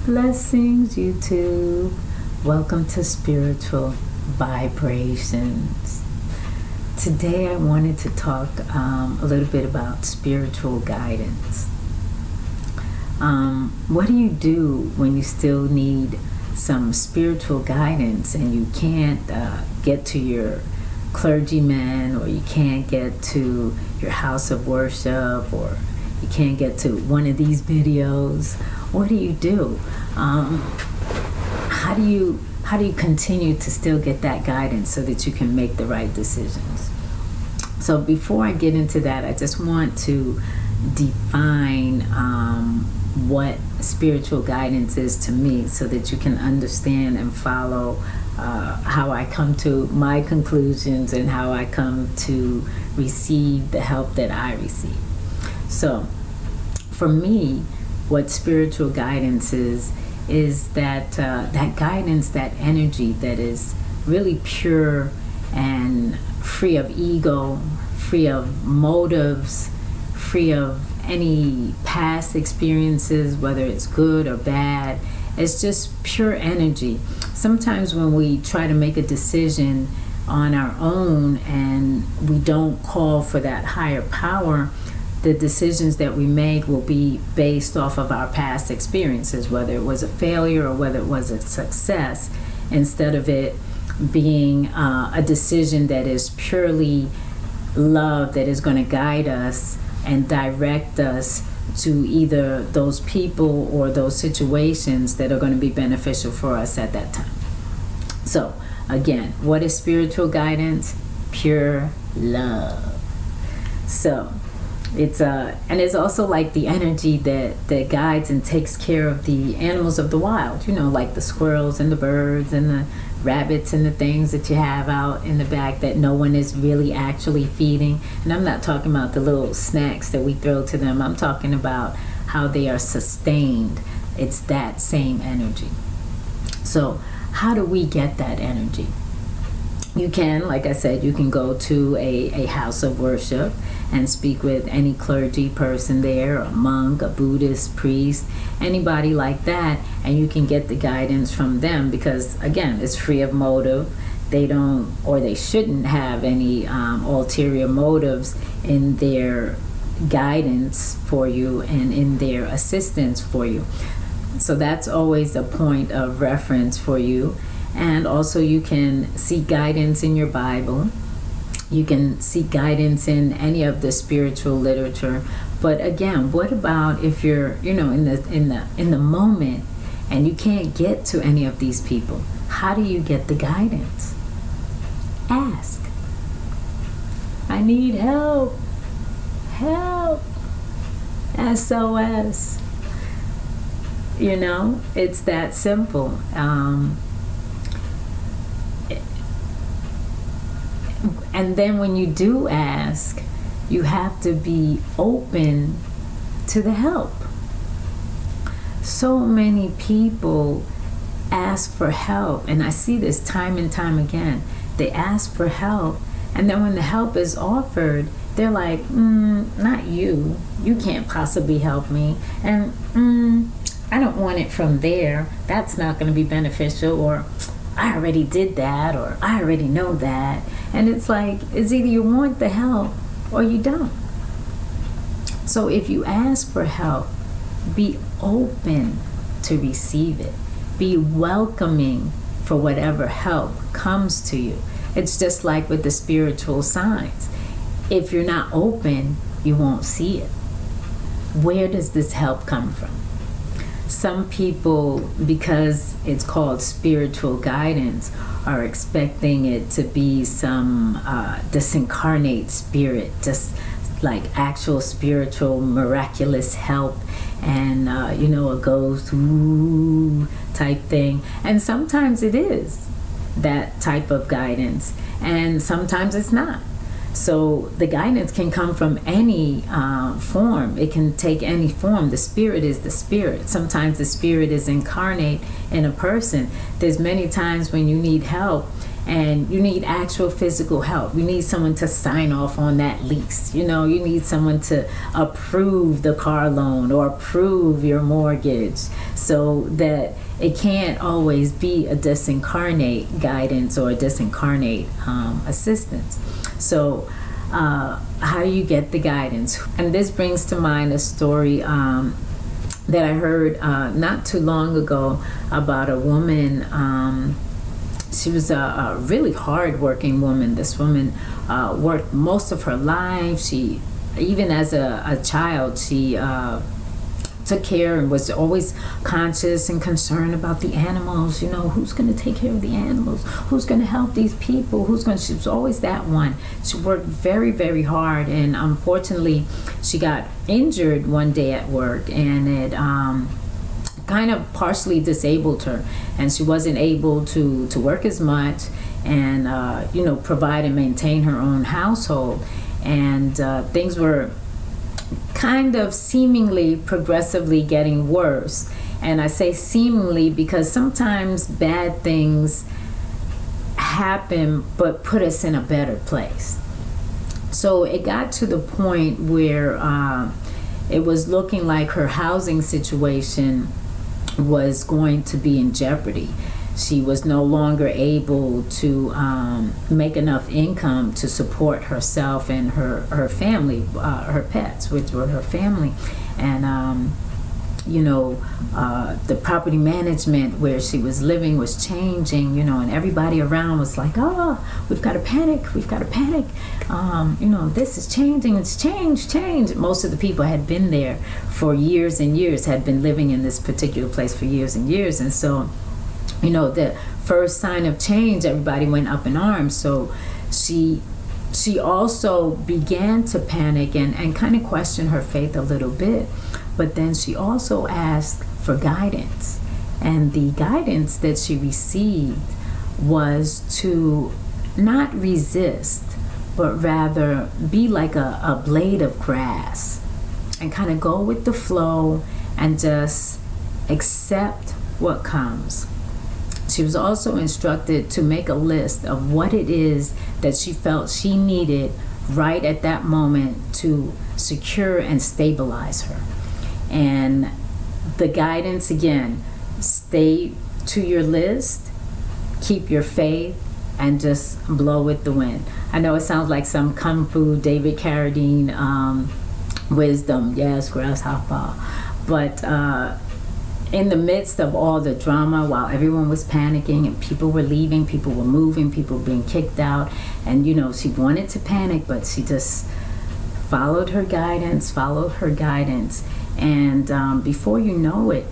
Blessings, YouTube. Welcome to Spiritual Vibrations. Today I wanted to talk a little bit about spiritual guidance. What do you do when you still need some spiritual guidance and you can't get to your clergyman, or you can't get to your house of worship, or you can't get to one of these videos? What do? How do you continue to still get that guidance so that you can make the right decisions? So before I get into that, I just want to define what spiritual guidance is to me, so that you can understand and follow how I come to my conclusions and how I come to receive the help that I receive. So for me, what spiritual guidance is that that guidance, that energy that is really pure and free of ego, free of motives, free of any past experiences, whether it's good or bad. It's just pure energy. Sometimes when we try to make a decision on our own and we don't call for that higher power, the decisions that we made will be based off of our past experiences, whether it was a failure or whether it was a success, instead of it being a decision that is purely love, that is going to guide us and direct us to either those people or those situations that are going to be beneficial for us at that time. So again, what is spiritual guidance? Pure love. So it's and it's also like the energy that guides and takes care of the animals of the wild, like the squirrels and the birds and the rabbits and the things that you have out in the back that no one is really actually feeding. And I'm not talking about the little snacks that we throw to them. I'm talking about how they are sustained. It's that same energy. So how do we get that energy? You can, like I said, you can go to a house of worship and speak with any clergy person there, a monk, a Buddhist priest, anybody like that, and you can get the guidance from them, because again, it's free of motive. They don't, or they shouldn't have any ulterior motives in their guidance for you and in their assistance for you. So that's always a point of reference for you. And also you can seek guidance in your Bible. You can seek guidance in any of the spiritual literature. But again, what about if you're, in the moment and you can't get to any of these people? How do you get the guidance? Ask. I need help. Help. SOS. It's that simple. And then when you do ask, you have to be open to the help. So many people ask for help, and I see this time and time again. They ask for help, and then when the help is offered, they're like, not you. You can't possibly help me. And I don't want it from there. That's not going to be beneficial. Or I already did that, or I already know that. And it's like, it's either you want the help or you don't. So if you ask for help, be open to receive it. Be welcoming for whatever help comes to you. It's just like with the spiritual signs. If you're not open, you won't see it. Where does this help come from? Some people, because it's called spiritual guidance, are expecting it to be some disincarnate spirit, just like actual spiritual miraculous help, and a ghost type thing. And sometimes it is that type of guidance, and sometimes it's not. So the guidance can come from any form. It can take any form. The spirit is the spirit. Sometimes the spirit is incarnate in a person. There's many times when you need help and you need actual physical help. You need someone to sign off on that lease. You need someone to approve the car loan or approve your mortgage, so that it can't always be a disincarnate guidance or a disincarnate assistance. So how do you get the guidance? And this brings to mind a story that I heard not too long ago about a woman. She was a really hard-working woman. This woman worked most of her life. She, even as a child, she took care and was always conscious and concerned about the animals. Who's going to take care of the animals? Who's going to help these people? She was always that one. She worked very, very hard, and unfortunately, she got injured one day at work, and it kind of partially disabled her, and she wasn't able to work as much and provide and maintain her own household, and things were kind of seemingly progressively getting worse. And I say seemingly because sometimes bad things happen but put us in a better place. So it got to the point where it was looking like her housing situation was going to be in jeopardy. She was no longer able to make enough income to support herself and her family, her pets, which were her family. And the property management where she was living was changing, and everybody around was like, oh, we've got to panic. This is changing, it's change. Most of the people had been there for years and years, had been living in this particular place for years and years. And so, the first sign of change, everybody went up in arms. So she also began to panic and kind of question her faith a little bit. But then she also asked for guidance. And the guidance that she received was to not resist, but rather be like a blade of grass and kind of go with the flow and just accept what comes. She was also instructed to make a list of what it is that she felt she needed right at that moment to secure and stabilize her. And the guidance, again, stay to your list, keep your faith, and just blow with the wind. I know it sounds like some Kung Fu David Carradine wisdom, yes, grasshopper. But in the midst of all the drama, while everyone was panicking and people were leaving, people were moving, people were being kicked out, and she wanted to panic, but she just followed her guidance, and before you know it,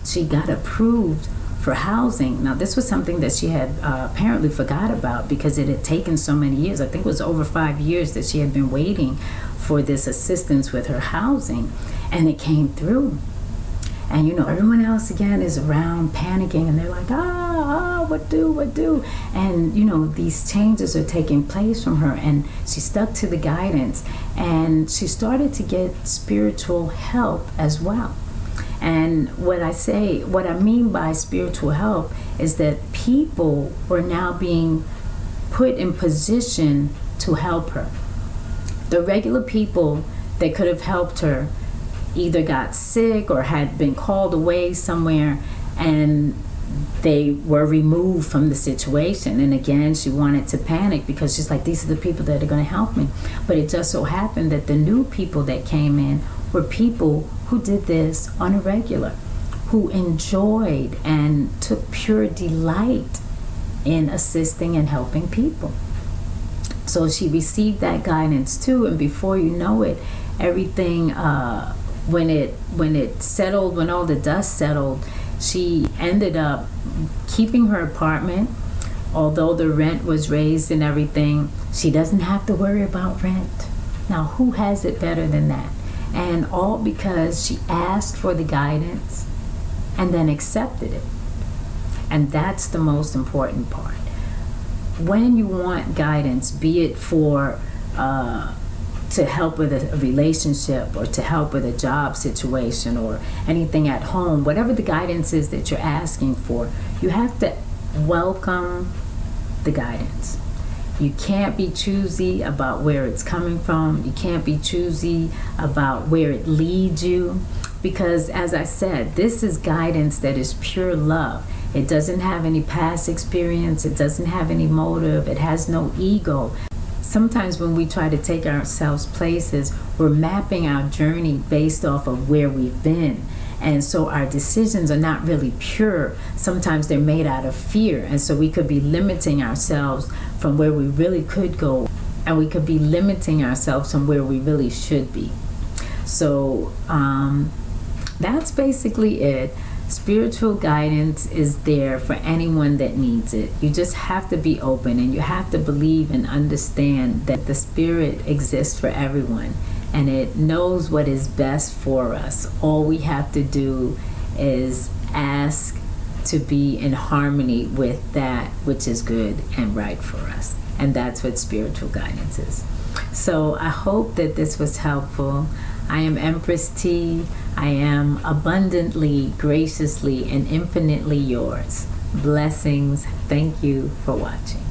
she got approved for housing. Now, this was something that she had apparently forgot about because it had taken so many years. I think it was over 5 years that she had been waiting for this assistance with her housing, and it came through. And everyone else again is around panicking, and they're like, what do? And these changes are taking place from her, and she stuck to the guidance, and she started to get spiritual help as well. And what I mean by spiritual help is that people were now being put in position to help her. The regular people that could have helped her either got sick or had been called away somewhere, and they were removed from the situation. And again, she wanted to panic because she's like, these are the people that are going to help me. But it just so happened that the new people that came in were people who did this on a regular, who enjoyed and took pure delight in assisting and helping people. So she received that guidance too, and before you know it, everything when it settled, when all the dust settled, she ended up keeping her apartment. Although the rent was raised and everything, she doesn't have to worry about rent. Now, who has it better than that? And all because she asked for the guidance and then accepted it. And that's the most important part. When you want guidance, be it for to help with a relationship or to help with a job situation or anything at home, whatever the guidance is that you're asking for, you have to welcome the guidance. You can't be choosy about where it's coming from. You can't be choosy about where it leads you, because as I said, this is guidance that is pure love. It doesn't have any past experience. It doesn't have any motive. It has no ego. Sometimes when we try to take ourselves places, we're mapping our journey based off of where we've been. And so our decisions are not really pure. Sometimes they're made out of fear. And so we could be limiting ourselves from where we really could go. And we could be limiting ourselves from where we really should be. So that's basically it. Spiritual guidance is there for anyone that needs it. You just have to be open, and you have to believe and understand that the Spirit exists for everyone, and it knows what is best for us. All we have to do is ask to be in harmony with that which is good and right for us. And that's what spiritual guidance is. So I hope that this was helpful. I am EmpressTee. I am abundantly, graciously, and infinitely yours. Blessings. Thank you for watching.